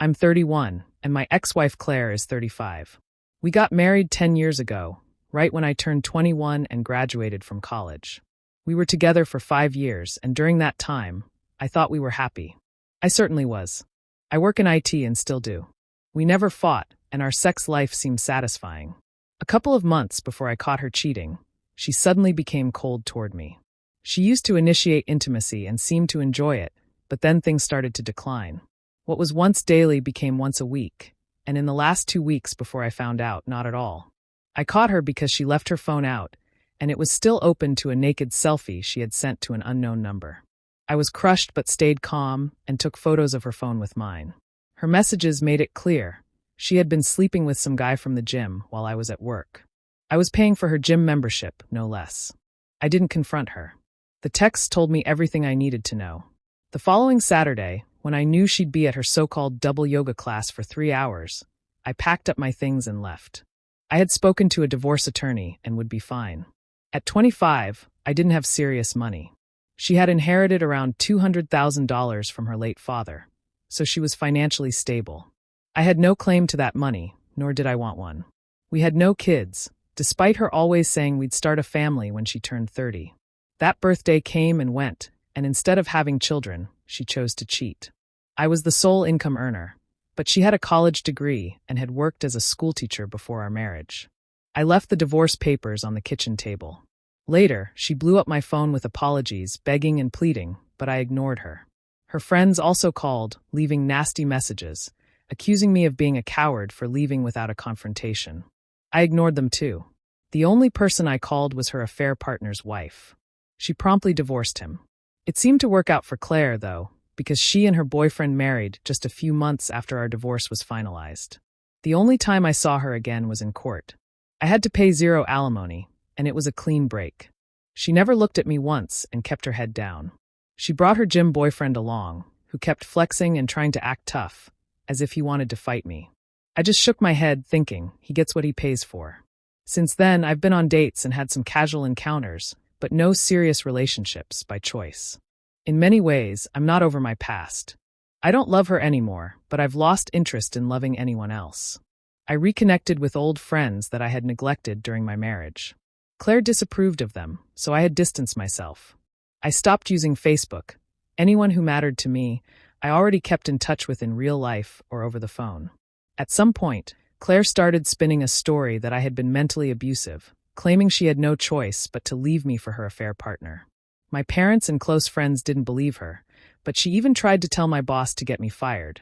I'm 31, and my ex-wife Claire is 35. We got married 10 years ago, right when I turned 21 and graduated from college. We were together for 5 years, and during that time, I thought we were happy. I certainly was. I work in IT and still do. We never fought, and our sex life seemed satisfying. A couple of months before I caught her cheating, she suddenly became cold toward me. She used to initiate intimacy and seemed to enjoy it, but then things started to decline. What was once daily became once a week, and in the last 2 weeks before I found out, not at all. I caught her because she left her phone out, and it was still open to a naked selfie she had sent to an unknown number. I was crushed but stayed calm and took photos of her phone with mine. Her messages made it clear. She had been sleeping with some guy from the gym while I was at work. I was paying for her gym membership, no less. I didn't confront her. The text told me everything I needed to know. The following Saturday, when I knew she'd be at her so-called double yoga class for 3 hours, I packed up my things and left. I had spoken to a divorce attorney and would be fine. At 25, I didn't have serious money. She had inherited around $200,000 from her late father, so she was financially stable. I had no claim to that money, nor did I want one. We had no kids, despite her always saying we'd start a family when she turned 30. That birthday came and went, and instead of having children, she chose to cheat. I was the sole income earner, but she had a college degree and had worked as a schoolteacher before our marriage. I left the divorce papers on the kitchen table. Later, she blew up my phone with apologies, begging and pleading, but I ignored her. Her friends also called, leaving nasty messages, accusing me of being a coward for leaving without a confrontation. I ignored them too. The only person I called was her affair partner's wife. She promptly divorced him. It seemed to work out for Claire, though, because she and her boyfriend married just a few months after our divorce was finalized. The only time I saw her again was in court. I had to pay 0 alimony, and it was a clean break. She never looked at me once and kept her head down. She brought her gym boyfriend along, who kept flexing and trying to act tough, as if he wanted to fight me. I just shook my head, thinking, he gets what he pays for. Since then, I've been on dates and had some casual encounters, but no serious relationships by choice. In many ways, I'm not over my past. I don't love her anymore, but I've lost interest in loving anyone else. I reconnected with old friends that I had neglected during my marriage. Claire disapproved of them, so I had distanced myself. I stopped using Facebook. Anyone who mattered to me, I already kept in touch with in real life or over the phone. At some point, Claire started spinning a story that I had been mentally abusive, claiming she had no choice but to leave me for her affair partner. My parents and close friends didn't believe her, but she even tried to tell my boss to get me fired,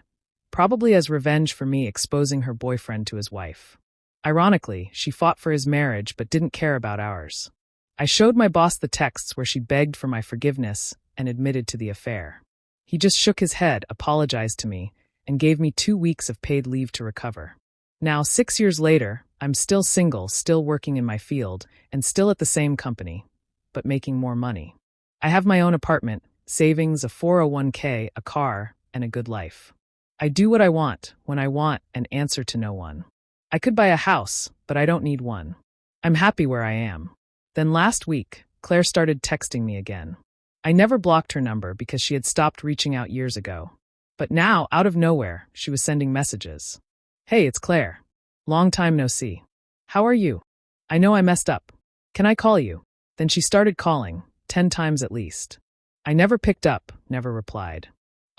probably as revenge for me exposing her boyfriend to his wife. Ironically, she fought for his marriage but didn't care about ours. I showed my boss the texts where she begged for my forgiveness and admitted to the affair. He just shook his head, apologized to me, and gave me 2 weeks of paid leave to recover. Now, 6 years later, I'm still single, still working in my field, and still at the same company, but making more money. I have my own apartment, savings, a 401k, a car, and a good life. I do what I want, when I want, and answer to no one. I could buy a house, but I don't need one. I'm happy where I am. Then last week, Claire started texting me again. I never blocked her number because she had stopped reaching out years ago. But now, out of nowhere, she was sending messages. Hey, it's Claire. Long time no see. How are you? I know I messed up. Can I call you? Then she started calling, 10 times at least. I never picked up, never replied.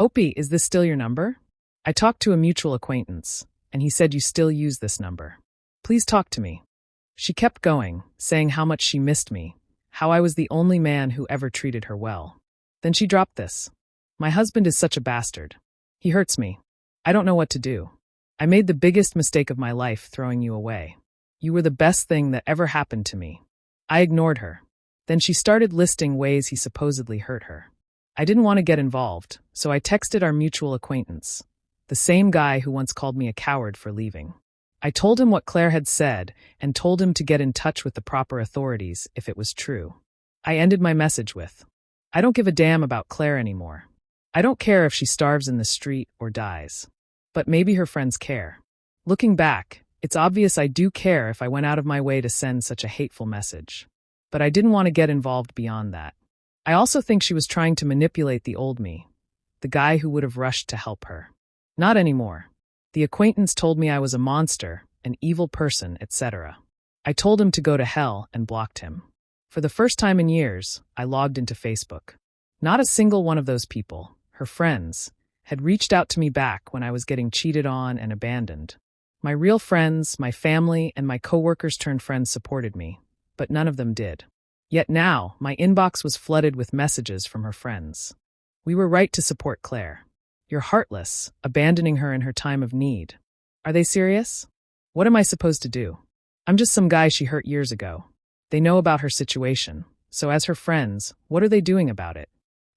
Opie, is this still your number? I talked to a mutual acquaintance, and he said you still use this number. Please talk to me. She kept going, saying how much she missed me, how I was the only man who ever treated her well. Then she dropped this. My husband is such a bastard. He hurts me. I don't know what to do. I made the biggest mistake of my life throwing you away. You were the best thing that ever happened to me. I ignored her. Then she started listing ways he supposedly hurt her. I didn't want to get involved, so I texted our mutual acquaintance, the same guy who once called me a coward for leaving. I told him what Claire had said and told him to get in touch with the proper authorities if it was true. I ended my message with, I don't give a damn about Claire anymore. I don't care if she starves in the street or dies. But maybe her friends care. Looking back, it's obvious I do care if I went out of my way to send such a hateful message. But I didn't want to get involved beyond that. I also think she was trying to manipulate the old me, the guy who would have rushed to help her. Not anymore. The acquaintance told me I was a monster, an evil person, etc. I told him to go to hell and blocked him. For the first time in years, I logged into Facebook. Not a single one of those people, her friends, had reached out to me back when I was getting cheated on and abandoned. My real friends, my family, and my coworkers turned friends supported me, but none of them did. Yet now, my inbox was flooded with messages from her friends. We were right to support Claire. You're heartless, abandoning her in her time of need. Are they serious? What am I supposed to do? I'm just some guy she hurt years ago. They know about her situation, so as her friends, what are they doing about it?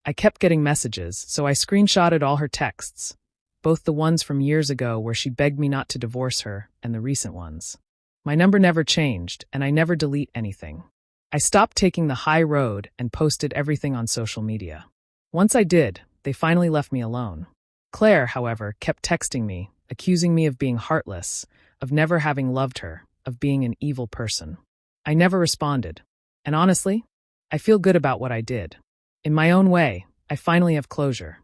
I kept getting messages, so I screenshotted all her texts, both the ones from years ago where she begged me not to divorce her and the recent ones. My number never changed, and I never delete anything. I stopped taking the high road and posted everything on social media. Once I did, they finally left me alone. Claire, however, kept texting me, accusing me of being heartless, of never having loved her, of being an evil person. I never responded. And honestly, I feel good about what I did. In my own way, I finally have closure.